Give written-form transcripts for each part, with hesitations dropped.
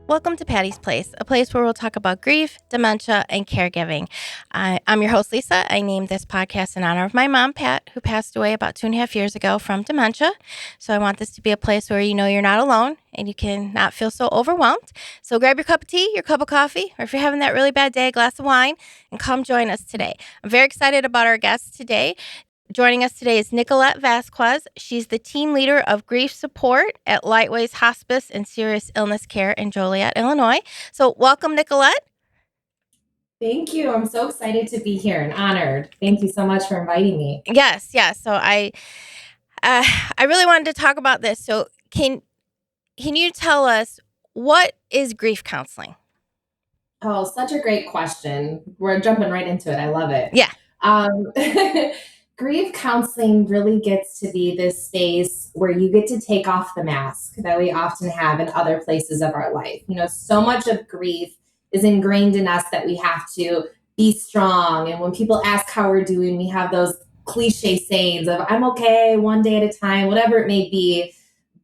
Welcome to Patty's Place, a place where we'll talk about grief, dementia, and caregiving. I'm your host, Lisa. I named this podcast in honor of my mom, Pat, who passed away about 2.5 years ago from dementia. So I want this to be a place where you know you're not alone and you can not feel so overwhelmed. So grab your cup of tea, your cup of coffee, or if you're having that really bad day, a glass of wine, and come join us today. I'm very excited about our guest today. Joining us today is Nicolette Vasquez. She's the team leader of grief support at Lightways Hospice and Serious Illness Care in Joliet, Illinois. So welcome, Nicolette. Thank you. I'm so excited to be here and honored. Thank you so much for inviting me. Yes. So I really wanted to talk about this. So can you tell us what is grief counseling? Oh, such a great question. We're jumping right into it. I love it. Yeah. Grief counseling really gets to be this space where you get to take off the mask that we often have in other places of our life. You know, so much of grief is ingrained in us that we have to be strong. And when people ask how we're doing, we have those cliche sayings of, I'm okay, one day at a time, whatever it may be.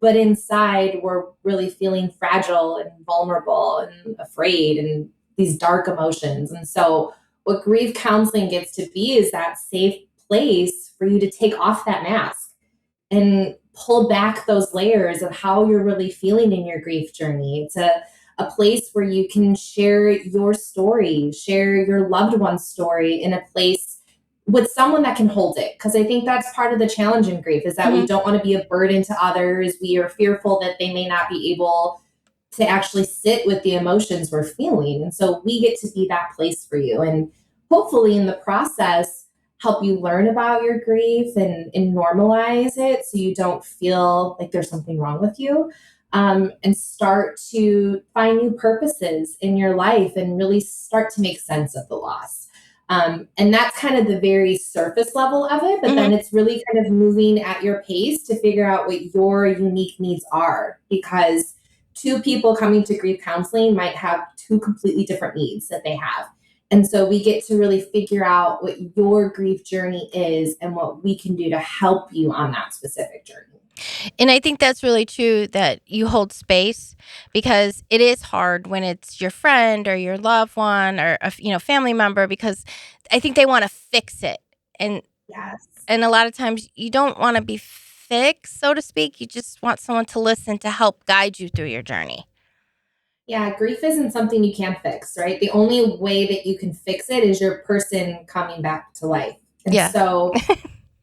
But inside, we're really feeling fragile and vulnerable and afraid and these dark emotions. And so, what grief counseling gets to be is that safe place for you to take off that mask and pull back those layers of how you're really feeling in your grief journey. It's a place where you can share your story, share your loved one's story in a place with someone that can hold it. Because I think that's part of the challenge in grief is that we don't want to be a burden to others. We are fearful that they may not be able to actually sit with the emotions we're feeling. And so we get to be that place for you. And hopefully in the process, help you learn about your grief and normalize it so you don't feel like there's something wrong with you, and start to find new purposes in your life and really start to make sense of the loss. And that's kind of the very surface level of it, but then it's really kind of moving at your pace to figure out what your unique needs are, because two people coming to grief counseling might have two completely different needs that they have. And so we get to really figure out what your grief journey is and what we can do to help you on that specific journey. And I think that's really true that you hold space, because it is hard when it's your friend or your loved one or a family member, because I think they want to fix it. And Yes. and a lot of times you don't want to be fixed, so to speak. You just want someone to listen to help guide you through your journey. Yeah, grief isn't something you can fix, right? The only way that you can fix it is your person coming back to life. And Yeah. so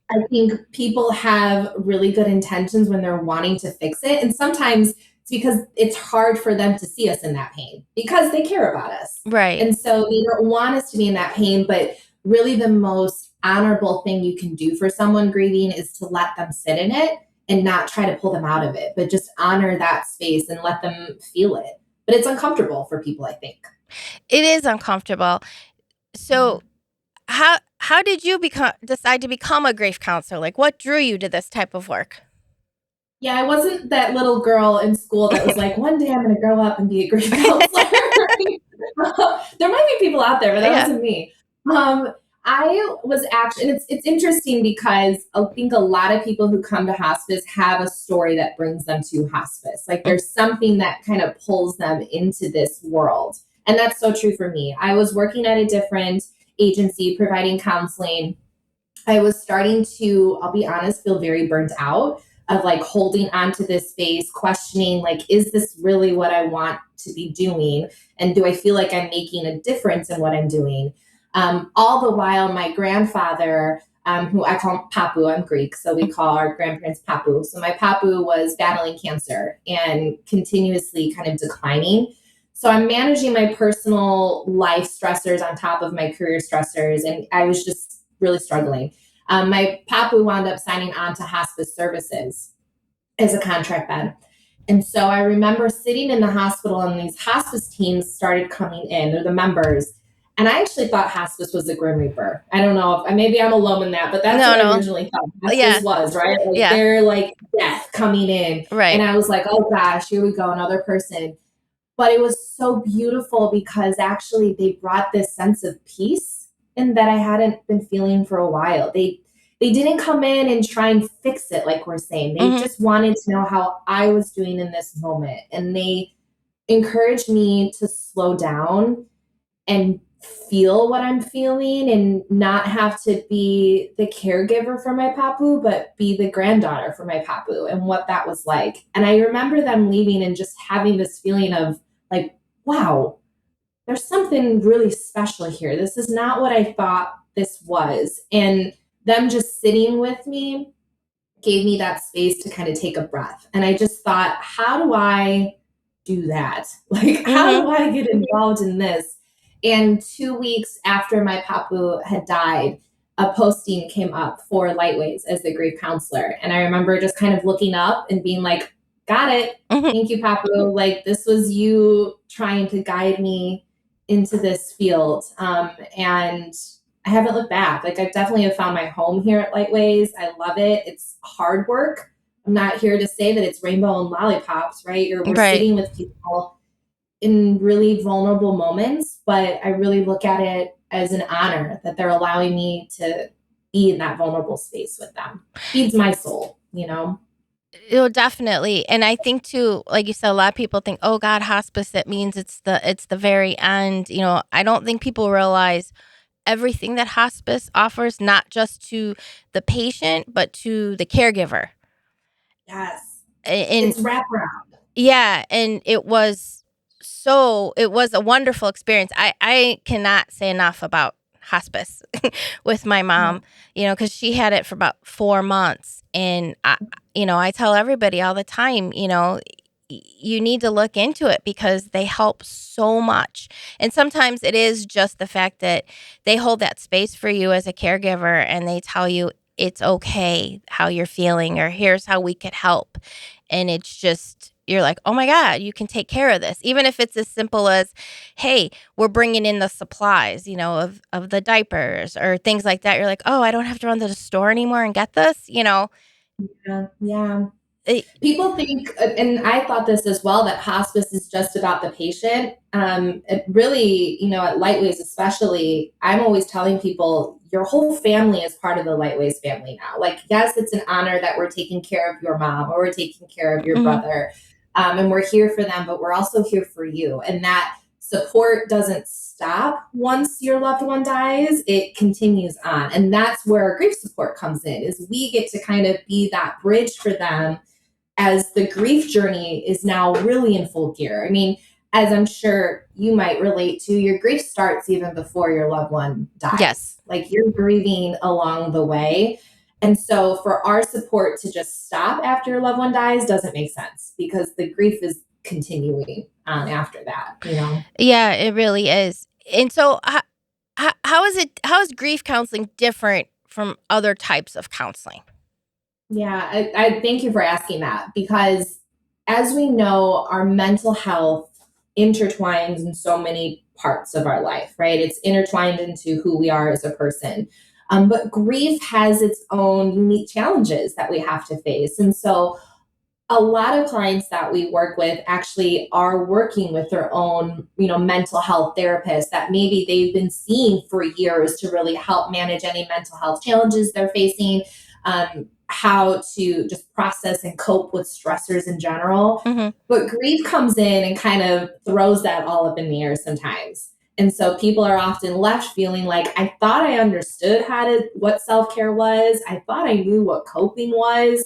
I think people have really good intentions when they're wanting to fix it. And sometimes it's because it's hard for them to see us in that pain because they care about us. Right. And so they don't want us to be in that pain. But really, the most honorable thing you can do for someone grieving is to let them sit in it and not try to pull them out of it, but just honor that space and let them feel it. But it's uncomfortable for people, I think. It is uncomfortable. So how did you decide to become a grief counselor? Like, what drew you to this type of work? Yeah, I wasn't that little girl in school that was like, one day I'm going to grow up and be a grief counselor. There might be people out there, but that wasn't me. I was actually, and it's interesting because I think a lot of people who come to hospice have a story that brings them to hospice. Like there's something that kind of pulls them into this world. And that's so true for me. I was working at a different agency providing counseling. I was starting to, I'll be honest, feel very burnt out of like holding on to this space, questioning, like, is this really what I want to be doing? And do I feel like I'm making a difference in what I'm doing? All the while, my grandfather, who I call Papu, I'm Greek, so we call our grandparents Papu. So my Papu was battling cancer and continuously kind of declining. So I'm managing my personal life stressors on top of my career stressors, and I was just really struggling. My Papu wound up signing on to hospice services as a contract bed. And so I remember sitting in the hospital and these hospice teams started coming in. They're the members. And I actually thought hospice was a Grim Reaper. I don't know if maybe I'm alone in that, but that's what I originally thought hospice was, right? Like they're like death coming in. Right. And I was like, oh gosh, here we go, another person. But it was so beautiful because actually they brought this sense of peace in that I hadn't been feeling for a while. They didn't come in and try and fix it like we're saying. They just wanted to know how I was doing in this moment. And they encouraged me to slow down and feel what I'm feeling and not have to be the caregiver for my papu, but be the granddaughter for my papu and what that was like. And I remember them leaving and just having this feeling of like, wow, there's something really special here. This is not what I thought this was. And them just sitting with me gave me that space to kind of take a breath. And I just thought, how do I do that? Like, how Mm-hmm. do I get involved in this? And 2 weeks after my papu had died, a posting came up for Lightways as the grief counselor. And I remember just kind of looking up and being like, got it. Mm-hmm. Thank you, Papu. Like, this was you trying to guide me into this field. And I haven't looked back. Like, I've definitely have found my home here at Lightways. I love it. It's hard work. I'm not here to say that it's rainbow and lollipops, right? We're Right. sitting with people in really vulnerable moments, but I really look at it as an honor that they're allowing me to be in that vulnerable space with them. Feeds my soul, you know? Definitely. And I think too, like you said, a lot of people think, oh God, hospice, it means it's the very end. I don't think people realize everything that hospice offers, not just to the patient, but to the caregiver. Yes. And It's wraparound. yeah, and it was a wonderful experience. I cannot say enough about hospice with my Yeah. mom, because she had it for about 4 months. And I tell everybody all the time, you need to look into it because they help so much. And sometimes it is just the fact that they hold that space for you as a caregiver and they tell you it's okay how you're feeling, or here's how we could help. And it's just, you're like, oh my God, you can take care of this. Even if it's as simple as, hey, we're bringing in the supplies, of the diapers or things like that. You're like, oh, I don't have to run to the store anymore and get this. Yeah. Yeah. It, People think, and I thought this as well, that hospice is just about the patient. It really, at Lightways especially, I'm always telling people your whole family is part of the Lightways family now. Like, yes, it's an honor that we're taking care of your mom or we're taking care of your mhm. brother, and we're here for them, but we're also here for you. And that support doesn't stop once your loved one dies, it continues on. And that's where grief support comes in, is we get to kind of be that bridge for them as the grief journey is now really in full gear. I mean, as I'm sure you might relate to, your grief starts even before your loved one dies. Yes. Like, you're grieving along the way. And so for our support to just stop after your loved one dies doesn't make sense, because the grief is continuing on after that. Yeah, it really is. And so, how is grief counseling different from other types of counseling? Yeah, I thank you for asking that, because as we know, our mental health intertwines in so many parts of our life, right? It's intertwined into who we are as a person. But grief has its own unique challenges that we have to face. And so a lot of clients that we work with actually are working with their own, mental health therapists that maybe they've been seeing for years to really help manage any mental health challenges they're facing, how to just process and cope with stressors in general. Mhm. But grief comes in and kind of throws that all up in the air sometimes. And so people are often left feeling like, I thought I understood what self care was. I thought I knew what coping was,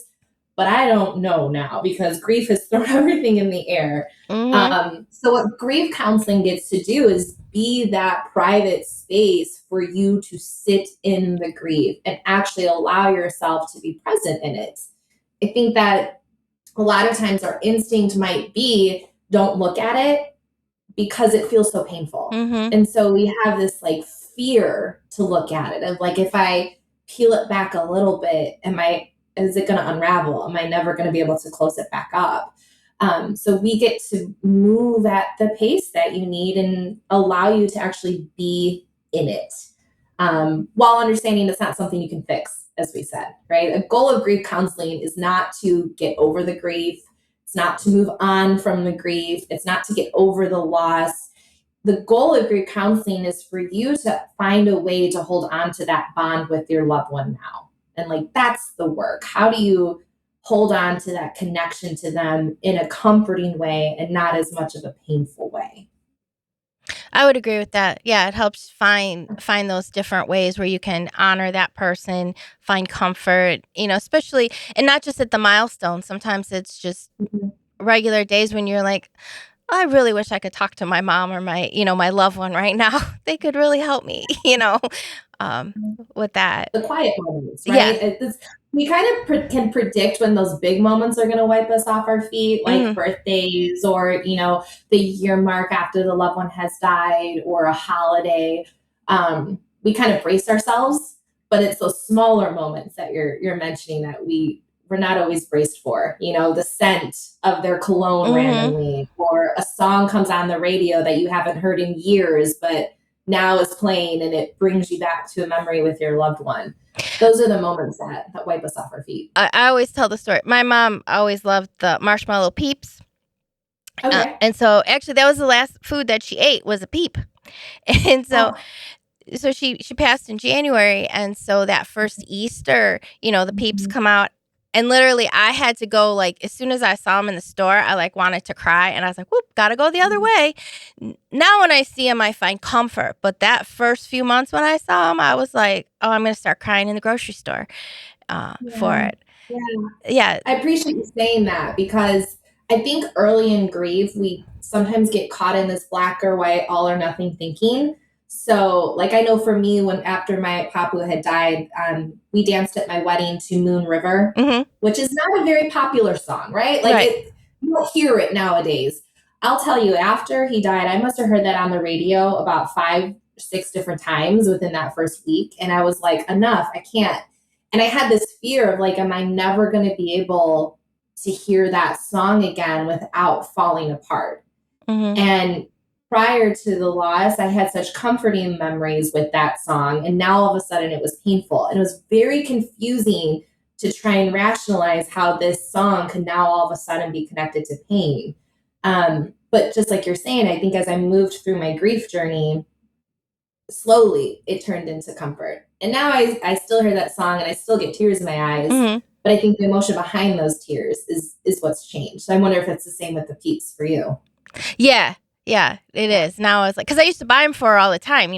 but I don't know now because grief has thrown everything in the air. Mhm. So, what grief counseling gets to do is be that private space for you to sit in the grief and actually allow yourself to be present in it. I think that a lot of times our instinct might be, don't look at it because it feels so painful. Mhm. And so we have this like fear to look at it of like, if I peel it back a little bit, is it going to unravel? Am I never going to be able to close it back up? So we get to move at the pace that you need and allow you to actually be in it, while understanding it's not something you can fix, as we said, right? A goal of grief counseling is not to get over the grief. It's not to move on from the grief. It's not to get over the loss. The goal of grief counseling is for you to find a way to hold on to that bond with your loved one now. And like, that's the work. How do you hold on to that connection to them in a comforting way and not as much of a painful way. I would agree with that. Yeah, it helps find those different ways where you can honor that person, find comfort, especially, and not just at the milestone. Sometimes it's just Mhm. regular days when you're like, I really wish I could talk to my mom or my loved one right now. They could really help me, um, with that. The quiet moments, Yeah. right? We kind of can predict when those big moments are going to wipe us off our feet, like Hmm. birthdays or, the year mark after the loved one has died or a holiday. We kind of brace ourselves, but it's those smaller moments that you're mentioning that we're not always braced for. The scent of their cologne Hmm. randomly, or a song comes on the radio that you haven't heard in years, but now is playing and it brings you back to a memory with your loved one. Those are the moments that wipe us off our feet. I always tell the story. My mom always loved the marshmallow peeps. Okay. And so actually that was the last food that she ate was a peep. And Oh. so she passed in January, and so that first Easter, the peeps Mhm. come out, and literally I had to go, like, as soon as I saw them in the store, I like wanted to cry, and I was like, "Whoop, gotta go the other way." Now when I see them, I find comfort, but that first few months when I saw them, I was like, "Oh, I'm gonna start crying in the grocery store," for Yeah. it. Yeah. Yeah. I appreciate you saying that, because I think early in grief, we sometimes get caught in this black or white, all or nothing thinking. So, like, I know for me, when after my papu had died, we danced at my wedding to Moon River, Mhm. which is not a very popular song, right? Like, Right. you don't hear it nowadays. I'll tell you, after he died, I must have heard that on the radio about 5 or 6 different times within that first week. And I was like, enough, I can't. And I had this fear of, like, am I never going to be able to hear that song again without falling apart? Mhm. And prior to the loss, I had such comforting memories with that song. And now all of a sudden it was painful. And it was very confusing to try and rationalize how this song could now all of a sudden be connected to pain. But just like you're saying, I think as I moved through my grief journey, slowly it turned into comfort. And now I still hear that song and I still get tears in my eyes. Mhm. But I think the emotion behind those tears is what's changed. So I wonder if it's the same with the peeps for you. Yeah. Yeah, it Yeah. is. Now it's like, because I used to buy them for her all the time,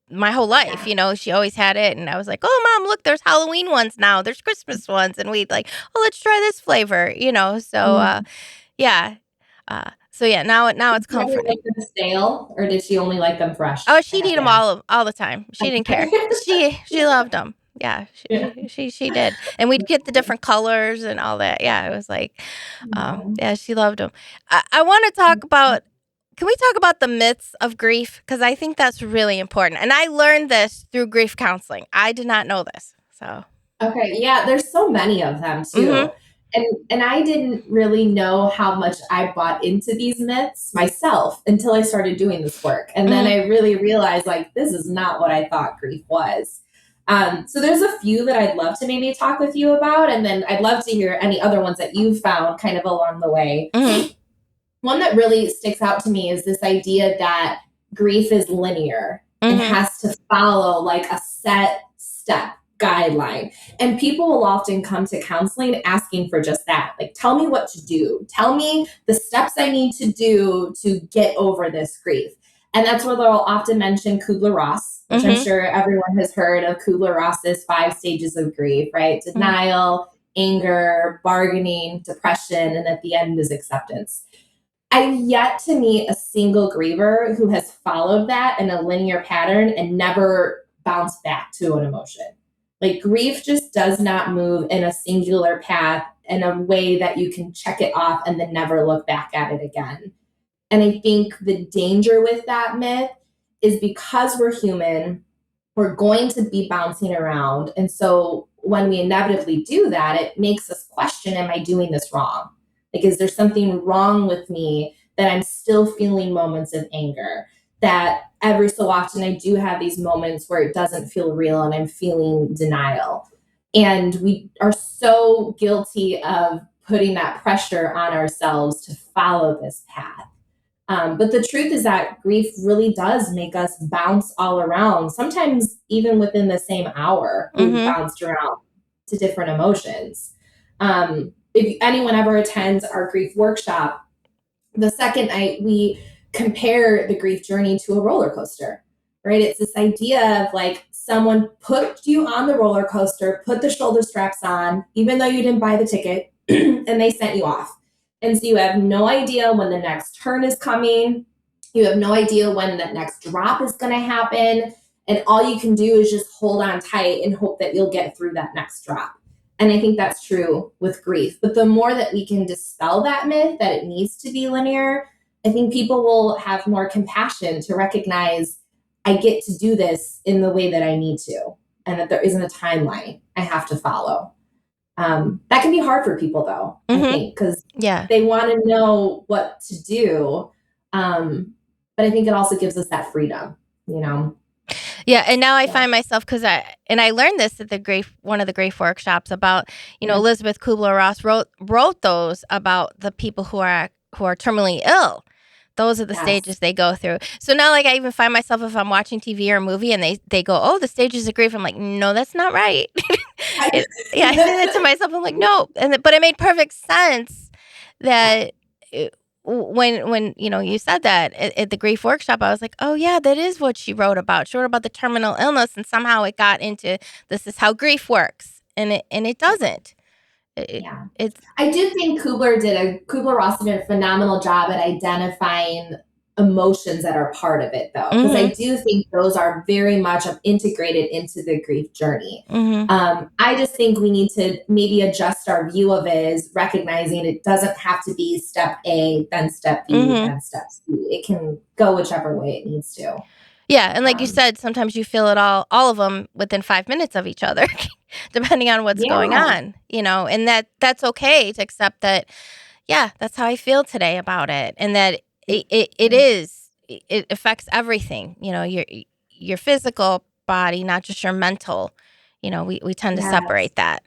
my whole life, Yeah. she always had it, and I was like, "Oh, mom, look, there's Halloween ones now. There's Christmas ones." And we'd like, "Oh, let's try this flavor," so, Mm. yeah. So yeah, now Did it's she ever comforting. like them stale, or did she only like them Oh, fresh? I she'd have eat to them ask. all the time. She didn't care. Okay. She loved them. Yeah, Yeah. she did. And we'd get the different colors and all that. Yeah, it was like, Aw. yeah, she loved them. I wanna talk about can we talk about the myths of grief? Because I think that's really important, and I learned this through grief counseling. I did not know this, so. Okay, yeah, there's so many of them Mhm. too. And I didn't really know how much I bought into these myths myself until I started doing this work. And then Mhm. I really realized, like, this is not what I thought grief was. So there's a few that I'd love to maybe talk with you about, and then I'd love to hear any other ones that you've found kind of along the way. Mhm. One that really sticks out to me is this idea that grief is linear and Mhm. has to follow like a set step guideline. And people will often come to counseling asking for just that. Like, tell me what to do. Tell me the steps I need to do to get over this grief. And that's where they'll often mention Kubler-Ross, which I'm Mhm. sure everyone has heard of. Kubler-Ross's 5 stages of grief, right? Mhm. Denial, anger, bargaining, depression, and at the end is acceptance. I've yet to meet a single griever who has followed that in a linear pattern and never bounced back to an emotion. Like, grief just does not move in a singular path in a way that you can check it off and then never look back at it again. And I think the danger with that myth is because we're human, we're going to be bouncing around. And so when we inevitably do that, it makes us question, am I doing this wrong? Like, is there something wrong with me that I'm still feeling moments of anger? That every so often I do have these moments where it doesn't feel real and I'm feeling denial. And we are so guilty of putting that pressure on ourselves to follow this path. But the truth is that grief really does make us bounce all around. Sometimes, even within the same hour, we've Mhm. bounced around to different emotions. if anyone ever attends our grief workshop, the second night we compare the grief journey to a roller coaster, right? It's this idea of like someone put you on the roller coaster, put the shoulder straps on, even though you didn't buy the ticket, and they sent you off. And so you have no idea when the next turn is coming. You have no idea when the next drop is going to happen. And all you can do is just hold on tight and hope that you'll get through that next drop. And I think that's true with grief. But the more that we can dispel that myth that it needs to be linear, I think people will have more compassion to recognize I get to do this in the way that I need to, and that there isn't a timeline I have to follow. That can be hard for people, though, I think, because they want to know what to do. But I think it also gives us that freedom, you know? Yeah, and now I find myself, because I learned this at one of the grief workshops about, Elizabeth Kubler-Ross wrote those about the people who are terminally ill. Those are the stages they go through. So now, like, I even find myself, if I'm watching TV or a movie and they go, oh, the stages of grief, I'm like, no, that's not right. I say that to myself. I'm like, no. But it made perfect sense that when you said that at the grief workshop, I was like, oh yeah, that is what she wrote about. She wrote about the terminal illness, and somehow it got into this is how grief works, and it doesn't. I do think Kubler-Ross did a phenomenal job at identifying emotions that are part of it, though, because I do think those are very much integrated into the grief journey. I just think we need to maybe adjust our view of it as recognizing it doesn't have to be step A, then step B, then step C. It can go whichever way it needs to. Yeah, and like you said, sometimes you feel it all of them within 5 minutes of each other, depending on what's going on, and that's okay to accept that, yeah, that's how I feel today about it, and that it affects everything, your physical body, not just your mental. We tend to separate that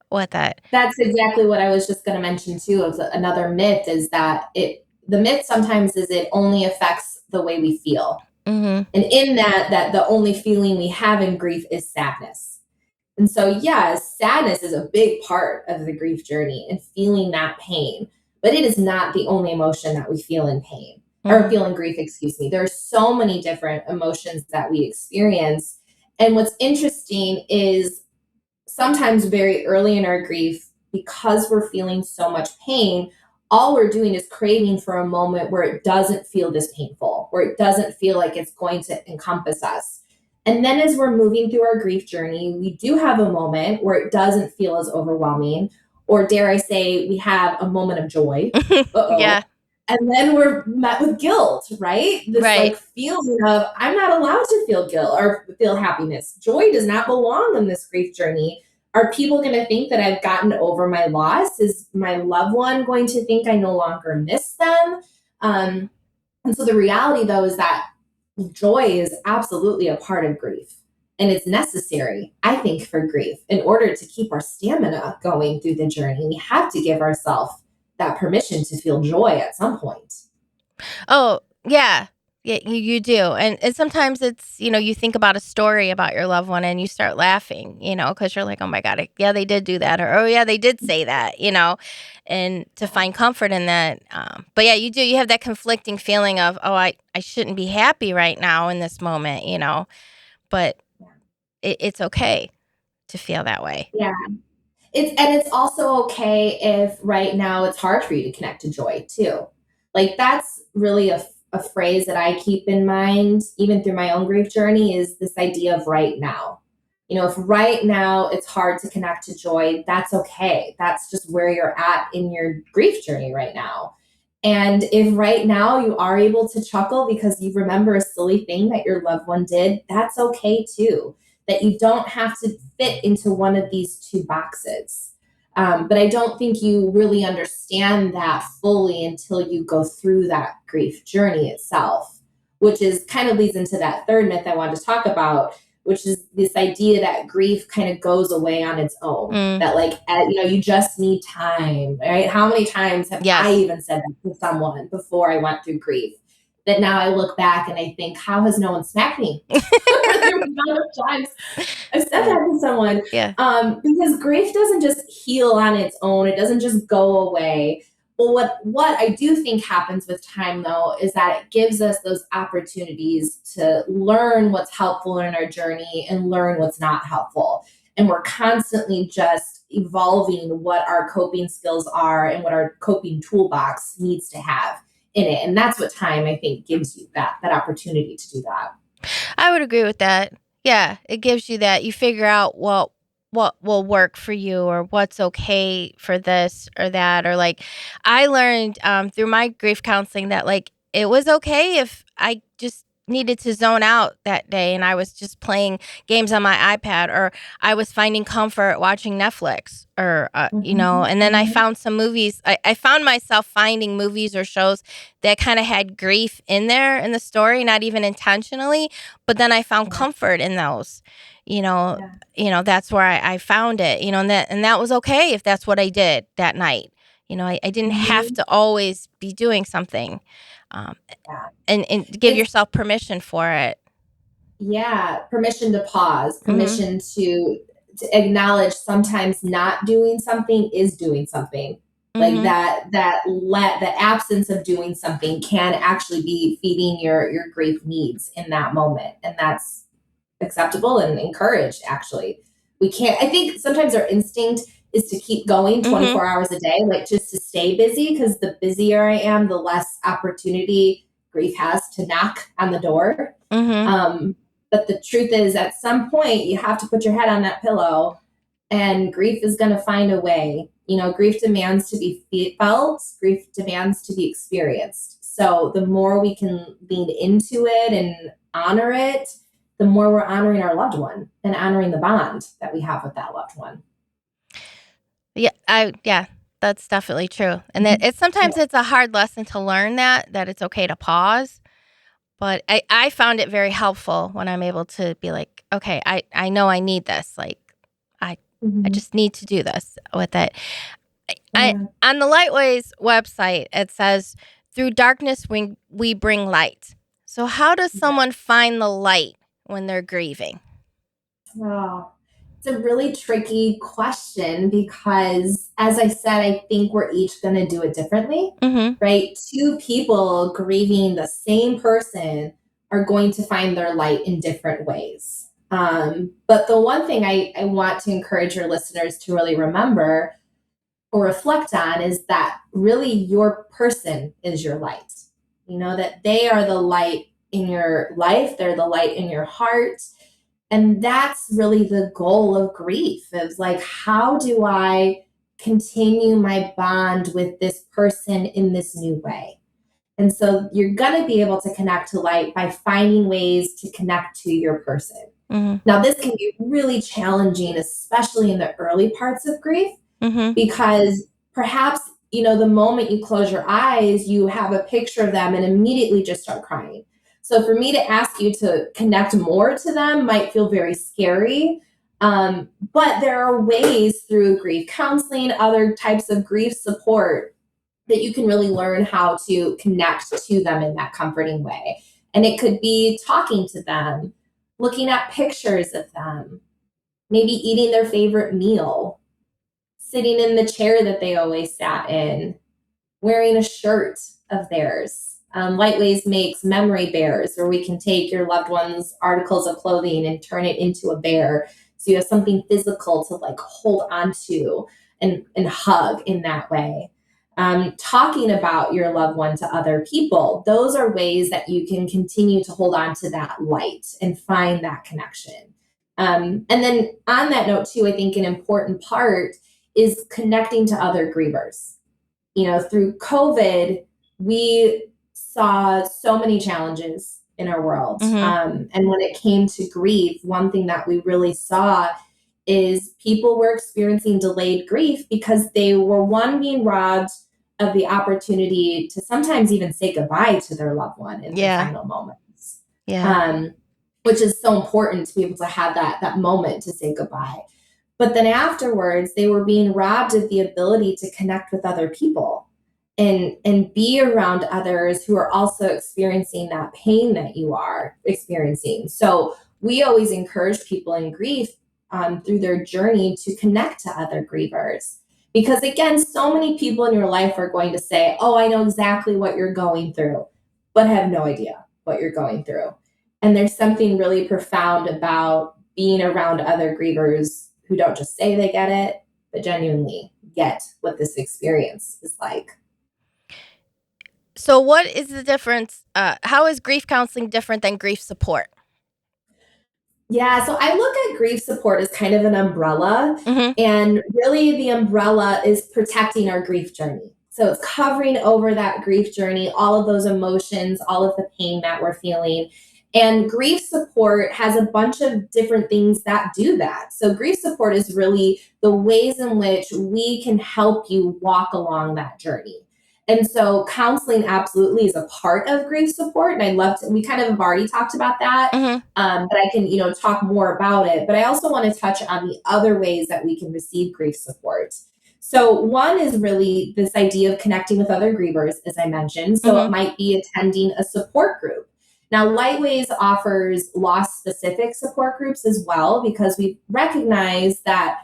with that. That's exactly what I was just going to mention too. Of another myth is that the myth sometimes is it only affects the way we feel. And in that the only feeling we have in grief is sadness. And so, yes, sadness is a big part of the grief journey and feeling that pain, but it is not the only emotion that we feel in pain or feel in grief, excuse me. There are so many different emotions that we experience. And what's interesting is sometimes very early in our grief, because we're feeling so much pain, all we're doing is craving for a moment where it doesn't feel this painful, where it doesn't feel like it's going to encompass us. And then as we're moving through our grief journey, we do have a moment where it doesn't feel as overwhelming, or dare I say, we have a moment of joy. Yeah. And then we're met with guilt, right? This like feeling of, I'm not allowed to feel guilt or feel happiness. Joy does not belong in this grief journey. Are people going to think that I've gotten over my loss? Is my loved one going to think I no longer miss them? And so the reality, though, is that joy is absolutely a part of grief. And it's necessary, I think, for grief. In order to keep our stamina going through the journey, we have to give ourselves that permission to feel joy at some point. Oh, yeah. Yeah, you do. And sometimes it's, you think about a story about your loved one and you start laughing, because you're like, oh my God, yeah, they did do that. Or, oh yeah, they did say that, and to find comfort in that. But yeah, you do. You have that conflicting feeling of, oh, I shouldn't be happy right now in this moment, but it's okay to feel that way. Yeah. It's also okay if right now it's hard for you to connect to joy too. Like that's really a phrase that I keep in mind, even through my own grief journey, is this idea of right now. If right now it's hard to connect to joy, that's okay. That's just where you're at in your grief journey right now. And if right now you are able to chuckle because you remember a silly thing that your loved one did, that's okay too. That you don't have to fit into one of these two boxes. But I don't think you really understand that fully until you go through that grief journey itself, which is kind of leads into that third myth I wanted to talk about, which is this idea that grief kind of goes away on its own. That like, you just need time, right? How many times have I even said that to someone before I went through grief? That now I look back and I think, how has no one smacked me? For the amount of times I've said that to someone. Yeah. Because grief doesn't just heal on its own. It doesn't just go away. But what I do think happens with time, though, is that it gives us those opportunities to learn what's helpful in our journey and learn what's not helpful. And we're constantly just evolving what our coping skills are and what our coping toolbox needs to have in it. And that's what time, I think, gives you that opportunity to do that. I would agree with that. Yeah, it gives you that. You figure out what will work for you, or what's okay for this or that. Or like, I learned through my grief counseling that like it was okay if I just needed to zone out that day and I was just playing games on my iPad, or I was finding comfort watching Netflix, or and then I found some movies. I found myself finding movies or shows that kind of had grief in there in the story, not even intentionally, but then I found comfort in those. you know Yeah. That's where I found it, and that was okay if that's what I did that night. I didn't have Mhm. to always be doing something, um, Yeah. and give It's yourself permission for it. Yeah, permission to pause, Mm-hmm. permission to acknowledge sometimes not doing something is doing something. Like Mm-hmm. the absence of doing something can actually be feeding your grief needs in that moment, and that's acceptable and encouraged. Actually, we can't. I think sometimes our instinct is to keep going Mm-hmm. 24 hours a day, like just to stay busy. Because the busier I am, the less opportunity grief has to knock on the door. Mm-hmm. But the truth is, at some point, you have to put your head on that pillow, and grief is going to find a way. Grief demands to be felt, grief demands to be experienced. So the more we can lean into it and honor it, the more we're honoring our loved one and honoring the bond that we have with that loved one. Yeah, that's definitely true. And that Mhm. it's sometimes Yeah. it's a hard lesson to learn that it's okay to pause. But I found it very helpful when I'm able to be like, okay, I know I need this. Like, I I Mhm. just need to do this with it. I Yeah. On the Lightways website, it says, "Through darkness we bring light." So how does Yeah. someone find the light when they're grieving? Oh, it's a really tricky question because, as I said, I think we're each going to do it differently, Mm-hmm. right? Two people grieving the same person are going to find their light in different ways. But the one thing I want to encourage your listeners to really remember or reflect on is that really your person is your light. That they are the light in your life, they're the light in your heart. And that's really the goal of grief is like, how do I continue my bond with this person in this new way? And so you're going to be able to connect to light by finding ways to connect to your person. Mm-hmm. Now, this can be really challenging, especially in the early parts of grief, Mm-hmm. because perhaps, the moment you close your eyes, you have a picture of them and immediately just start crying. So for me to ask you to connect more to them might feel very scary. But there are ways through grief counseling, other types of grief support, that you can really learn how to connect to them in that comforting way. And it could be talking to them, looking at pictures of them, maybe eating their favorite meal, sitting in the chair that they always sat in, wearing a shirt of theirs. Lightways makes memory bears where we can take your loved one's articles of clothing and turn it into a bear. So you have something physical to like hold onto and hug in that way. Talking about your loved one to other people, those are ways that you can continue to hold on to that light and find that connection. And then on that note, too, I think an important part is connecting to other grievers. Through COVID, we saw so many challenges in our world. Mm-hmm. And when it came to grief, one thing that we really saw is people were experiencing delayed grief because they were, one, being robbed of the opportunity to sometimes even say goodbye to their loved one in their Yeah. final moments. Yeah. Um, which is so important to be able to have that moment to say goodbye. But then afterwards, they were being robbed of the ability to connect with other people and be around others who are also experiencing that pain that you are experiencing. So we always encourage people in grief, through their journey to connect to other grievers. Because again, so many people in your life are going to say, oh, I know exactly what you're going through, but have no idea what you're going through. And there's something really profound about being around other grievers who don't just say they get it, but genuinely get what this experience is like. So, what is the difference? How is grief counseling different than grief support? Yeah, so I look at grief support as kind of an umbrella, Mm-hmm. and really the umbrella is protecting our grief journey. So it's covering over that grief journey, all of those emotions, all of the pain that we're feeling. And grief support has a bunch of different things that do that. So grief support is really the ways in which we can help you walk along that journey. And so counseling absolutely is a part of grief support. And I love to, we kind of have already talked about that, Mm-hmm. but I can, talk more about it. But I also want to touch on the other ways that we can receive grief support. So one is really this idea of connecting with other grievers, as I mentioned. So it Mm-hmm. might be attending a support group. Now, Lightways offers loss-specific support groups as well, because we recognize that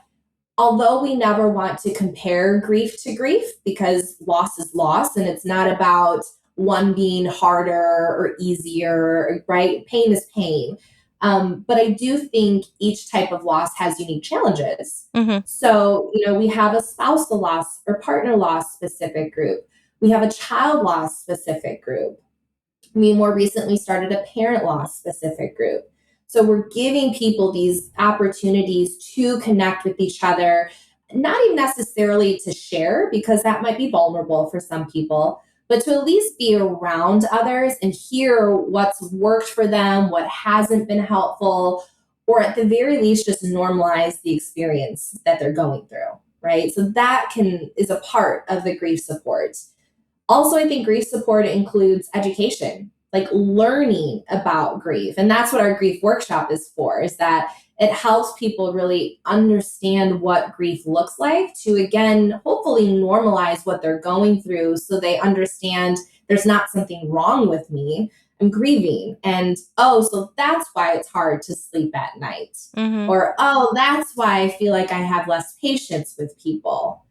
although we never want to compare grief to grief, because loss is loss and it's not about one being harder or easier, right? Pain is pain. But I do think each type of loss has unique challenges. Mm-hmm. So, we have a spousal loss or partner loss specific group. We have a child loss specific group. We more recently started a parent loss specific group. So we're giving people these opportunities to connect with each other, not even necessarily to share, because that might be vulnerable for some people, but to at least be around others and hear what's worked for them, what hasn't been helpful, or at the very least, just normalize the experience that they're going through, right? So that is a part of the grief support. Also, I think grief support includes education, like learning about grief. And that's what our grief workshop is for, is that it helps people really understand what grief looks like to, again, hopefully normalize what they're going through so they understand there's not something wrong with me. I'm grieving. And, oh, so that's why it's hard to sleep at night. Mm-hmm. Or, oh, that's why I feel like I have less patience with people.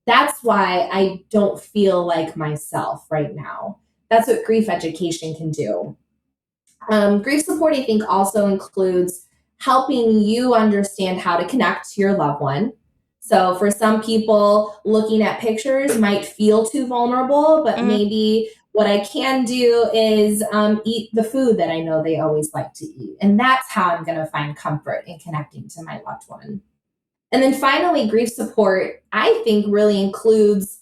That's why I don't feel like myself right now. That's what grief education can do. Grief support, I think, also includes helping you understand how to connect to your loved one. So, for some people, looking at pictures might feel too vulnerable, but Mm-hmm. maybe what I can do is eat the food that I know they always like to eat. And that's how I'm going to find comfort in connecting to my loved one. And then finally, grief support, I think, really includes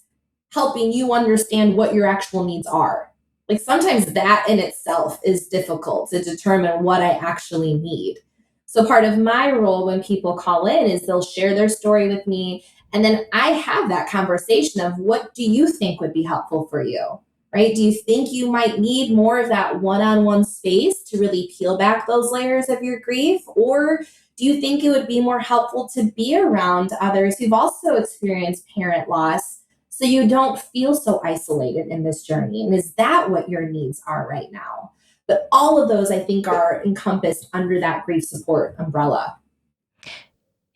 helping you understand what your actual needs are. Like sometimes that in itself is difficult to determine what I actually need. So part of my role when people call in is they'll share their story with me. And then I have that conversation of what do you think would be helpful for you? Right? Do you think you might need more of that one on one space to really peel back those layers of your grief? Or do you think it would be more helpful to be around others who've also experienced parent loss so you don't feel so isolated in this journey? And is that what your needs are right now? But all of those, I think, are encompassed under that grief support umbrella.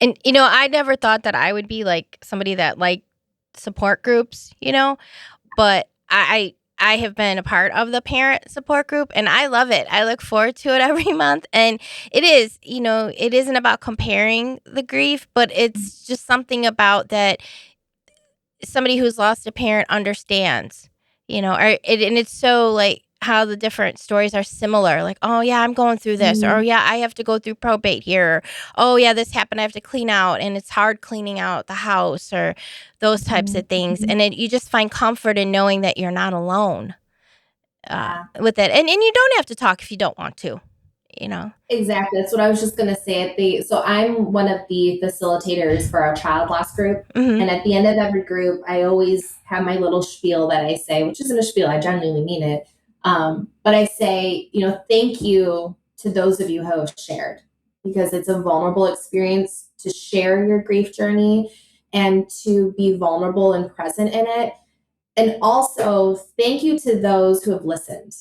And I never thought that I would be like somebody that liked support groups, but I have been a part of the parent support group and I love it. I look forward to it every month. And it is, it isn't about comparing the grief, but it's just something about that somebody who's lost a parent understands, and it's so like how the different stories are similar. Like, oh yeah, I'm going through this, or Mhm. yeah, I have to go through probate here. Or, oh yeah, this happened. I have to clean out, and it's hard cleaning out the house, or those types of things. Mhm. And you just find comfort in knowing that you're not alone Yeah. with it, and you don't have to talk if you don't want to, you know. Exactly. That's what I was just going to say. So I'm one of the facilitators for our child loss group. Hmm. And at the end of every group, I always have my little spiel that I say, which isn't a spiel, I genuinely mean it. But I say, thank you to those of you who have shared, because it's a vulnerable experience to share your grief journey and to be vulnerable and present in it. And also, thank you to those who have listened.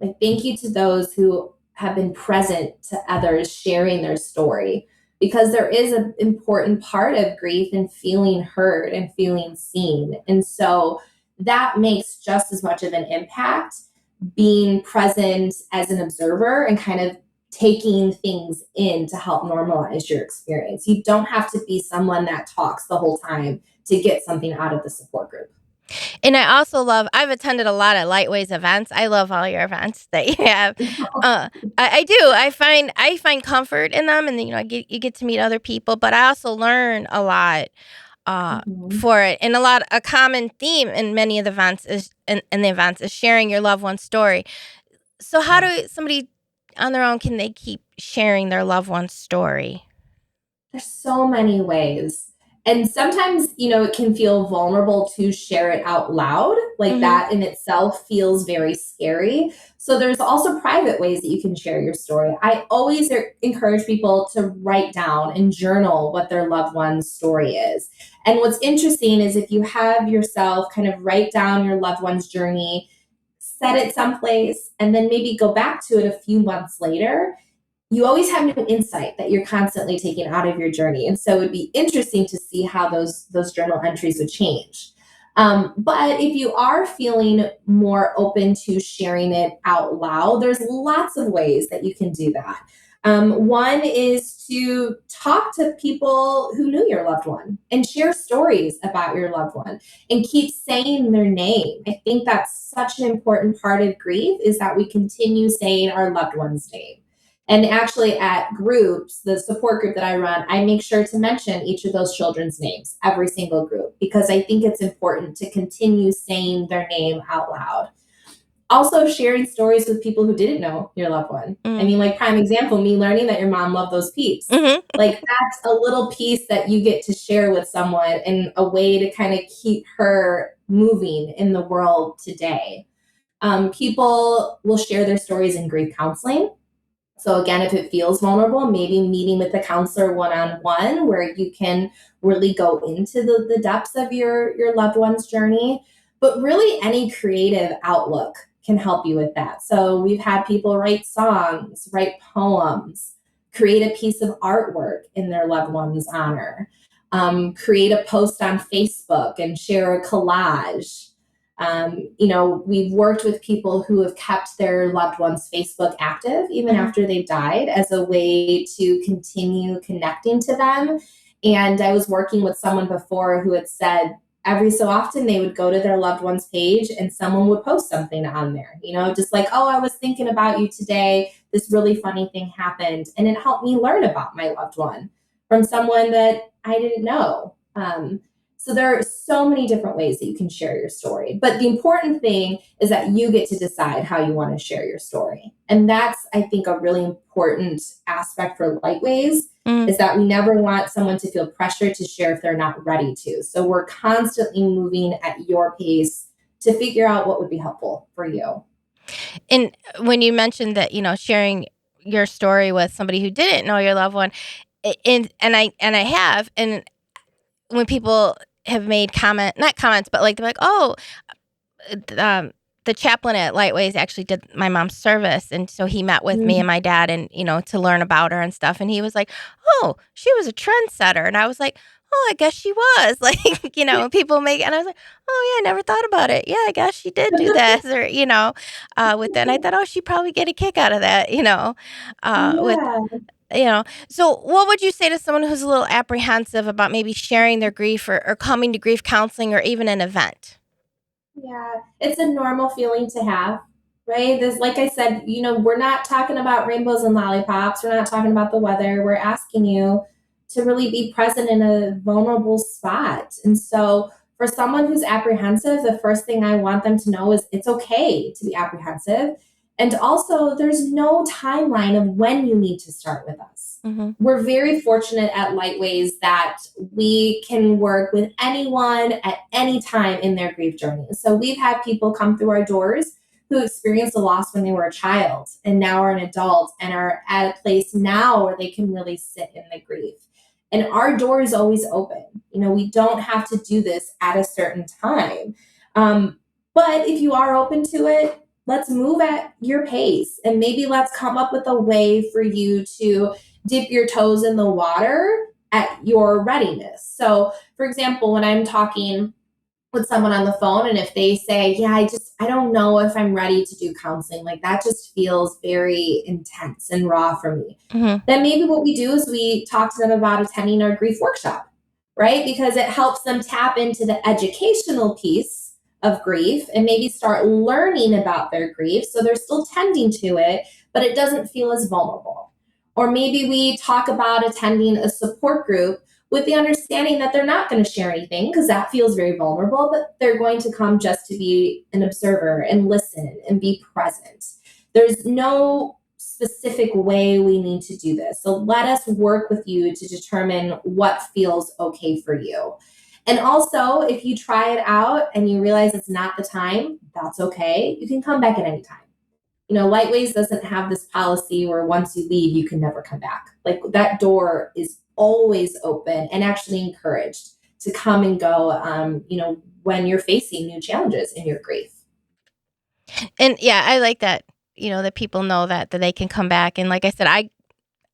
Like, thank you to those who have been present to others sharing their story. because there is an important part of grief in feeling heard and feeling seen. And so that makes just as much of an impact being present as an observer and kind of taking things in to help normalize your experience. You don't have to be someone that talks the whole time to get something out of the support group. And I also love, I've attended a lot of Lightways events. I love all your events that you have. I do. I find comfort in them, and you get to meet other people, but I also learn a lot Mhm. for it. And a common theme in many of the events in the events is sharing your loved one's story. So how Yeah. do somebody on their own can they keep sharing their loved one's story? There's so many ways. And sometimes, it can feel vulnerable to share it out loud. Like Mhm. that in itself feels very scary. So there's also private ways that you can share your story. I always encourage people to write down and journal what their loved one's story is. And what's interesting is if you have yourself kind of write down your loved one's journey, set it someplace, and then maybe go back to it a few months later, you always have new insight that you're constantly taking out of your journey. And so it would be interesting to see how those journal entries would change. But if you are feeling more open to sharing it out loud, there's lots of ways that you can do that. One is to talk to people who knew your loved one and share stories about your loved one and keep saying their name. I think that's such an important part of grief is that we continue saying our loved one's name. And actually, at groups, the support group that I run, I make sure to mention each of those children's names, every single group, because I think it's important to continue saying their name out loud. Also, sharing stories with people who didn't know your loved one. I Mm. mean, like, prime example, me learning that your mom loved those peeps. Mhm. Like, that's a little piece that you get to share with someone and a way to kind of keep her moving in the world today. People will share their stories in grief counseling. So again, if it feels vulnerable, maybe meeting with the counselor one-on-one where you can really go into the depths of your loved one's journey. But really any creative outlook can help you with that. So we've had people write songs, write poems, create a piece of artwork in their loved one's honor, create a post on Facebook and share a collage. We've worked with people who have kept their loved ones Facebook active even Mhm. after they've died as a way to continue connecting to them. And I was working with someone before who had said every so often they would go to their loved one's page and someone would post something on there, just like, oh, I was thinking about you today. This really funny thing happened. And it helped me learn about my loved one from someone that I didn't know. So there are so many different ways that you can share your story. But the important thing is that you get to decide how you want to share your story. And that's, I think, a really important aspect for Lightways Mm. is that we never want someone to feel pressure to share if they're not ready to. So we're constantly moving at your pace to figure out what would be helpful for you. And when you mentioned that, sharing your story with somebody who didn't know your loved one, and I have, and when people have made not comments, but like they're like, oh, um, the chaplain at Lightways actually did my mom's service, and so he met with me Mhm. and my dad, and to learn about her and stuff. And he was like, "Oh, she was a trendsetter," and I was like, "Oh, I guess she was." Like, people make, and I was like, "Oh yeah, I never thought about it. Yeah, I guess she did do this," or with that. And I thought, "Oh, she'd probably get a kick out of that," with Yeah. So, what would you say to someone who's a little apprehensive about maybe sharing their grief or coming to grief counseling or even an event? Yeah, it's a normal feeling to have, right? This, like I said, we're not talking about rainbows and lollipops. We're not talking about the weather. We're asking you to really be present in a vulnerable spot. And so, for someone who's apprehensive, the first thing I want them to know is it's okay to be apprehensive. And also, there's no timeline of when you need to start with us. Mhm. We're very fortunate at Lightways that we can work with anyone at any time in their grief journey. So we've had people come through our doors who experienced a loss when they were a child and now are an adult and are at a place now where they can really sit in the grief. And our door is always open. We don't have to do this at a certain time. Um, but if you are open to it, let's move at your pace and maybe let's come up with a way for you to dip your toes in the water at your readiness. So, for example, when I'm talking with someone on the phone and if they say, yeah, I don't know if I'm ready to do counseling, like that just feels very intense and raw for me, Hmm. then maybe what we do is we talk to them about attending our grief workshop, right? Because it helps them tap into the educational piece of grief and maybe start learning about their grief so they're still tending to it, but it doesn't feel as vulnerable. Or maybe we talk about attending a support group with the understanding that they're not going to share anything because that feels very vulnerable, but they're going to come just to be an observer and listen and be present. There's no specific way we need to do this. So let us work with you to determine what feels okay for you. And also, if you try it out and you realize it's not the time, that's okay. You can come back at any time. Lightways doesn't have this policy where once you leave, you can never come back. Like that door is always open and actually encouraged to come and go, when you're facing new challenges in your grief. And yeah, I like that, that people know that they can come back. And like I said,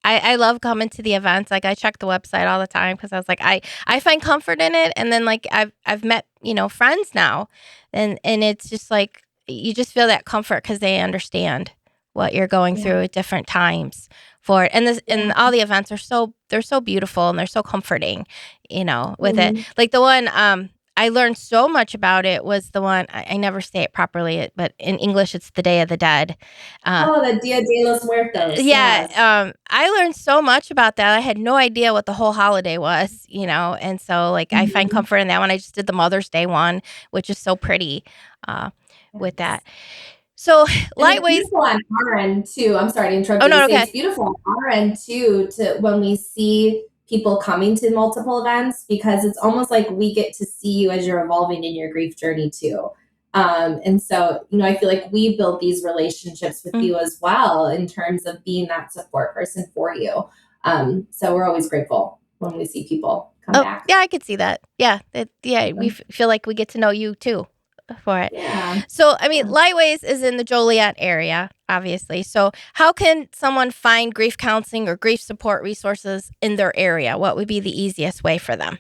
I love coming to the events. Like I check the website all the time because I was like, I find comfort in it. And then like I've met, friends now, and it's just like, you just feel that comfort because they understand what you're going Yeah. through at different times for it. And Yeah. all the events are they're so beautiful and they're so comforting, with it. Mhm. Like the one, I learned so much about it was the one, I never say it properly, but in English, it's the Day of the Dead. Uh, Oh, the Dia de los Muertos. yeah, Yes. I learned so much about that. I had no idea what the whole holiday was, and so like I find Mhm. comfort in that one. I just did the Mother's Day one, which is so pretty, uh, with Yes. that. So And it's Lightways. beautiful on our end too. I'm sorry to interrupt Oh you to no, say okay. it's beautiful on our end too to when we see people coming to multiple events because it's almost like we get to see you as you're evolving in your grief journey too. And so, I feel like we build these relationships with Mm. you as well in terms of being that support person for you. So we're always grateful when we see people come Oh back. yeah, I could see that. Yeah, yeah, we feel like we get to know you too for it. Yeah. So, I mean, Yeah. Lightways is in the Joliet area, obviously. So, how can someone find grief counseling or grief support resources in their area? What would be the easiest way for them?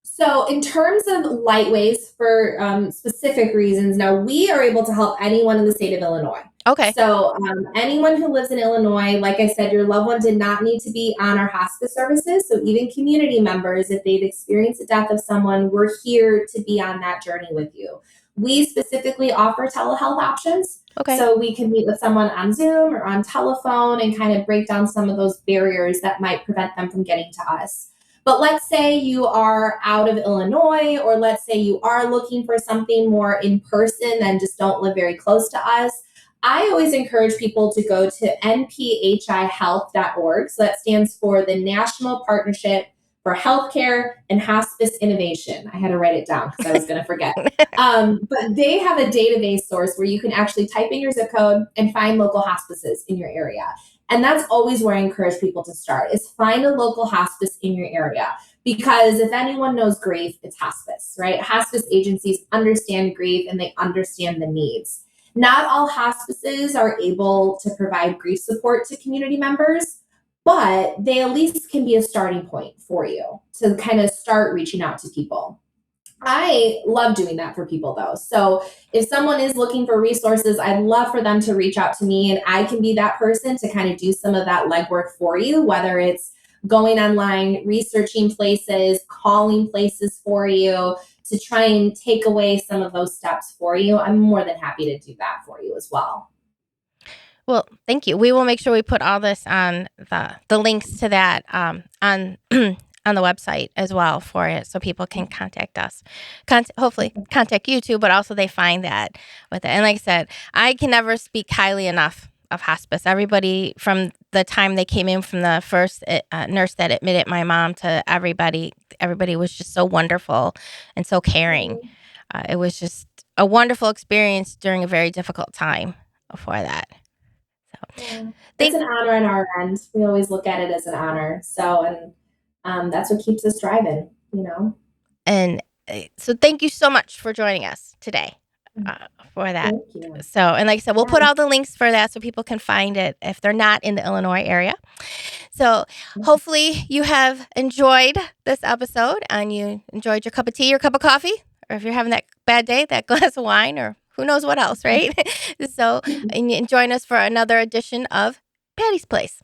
So, in terms of Lightways, for specific reasons, now we are able to help anyone in the state of Illinois. Okay. So, anyone who lives in Illinois, like I said, your loved one did not need to be on our hospice services. So, even community members, if they've experienced the death of someone, we're here to be on that journey with you. We specifically offer telehealth options. Okay. So, we can meet with someone on Zoom or on telephone and kind of break down some of those barriers that might prevent them from getting to us. But let's say you are out of Illinois, or let's say you are looking for something more in person and just don't live very close to us. I always encourage people to go to nphihealth.org. So that stands for the National Partnership for Healthcare and Hospice Innovation. I had to write it down because I was going to forget. But they have a database source where you can actually type in your zip code and find local hospices in your area. And that's always where I encourage people to start is find a local hospice in your area. Because if anyone knows grief, it's hospice, right? Hospice agencies understand grief and they understand the needs. Not all hospices are able to provide grief support to community members, but they at least can be a starting point for you to kind of start reaching out to people. I love doing that for people though. So if someone is looking for resources, I'd love for them to reach out to me and I can be that person to kind of do some of that legwork for you, whether it's going online, researching places, calling places for you to try and take away some of those steps for you. I'm more than happy to do that for you as well. Well, thank you. We will make sure we put all this on the links to that, on on the website as well for it, so people can contact us, hopefully contact you too. But also they find that with it. And like I said, I can never speak highly enough of hospice. Everybody from the time they came in, from the first nurse that admitted my mom to everybody was just so wonderful and so caring. It was just a wonderful experience during a very difficult time for that. So, Yeah. It's thank an honor on our end. We always look at it as an honor. So, and that's what keeps us driving. and so thank you so much for joining us today. for that. Thank you. So, and like I said, we'll put Yeah. all the links for that so people can find it if they're not in the Illinois area. So, hopefully, you have enjoyed this episode and you enjoyed your cup of tea, your cup of coffee, or if you're having that bad day, that glass of wine, or who knows what else, right? So, and join us for another edition of Patty's Place.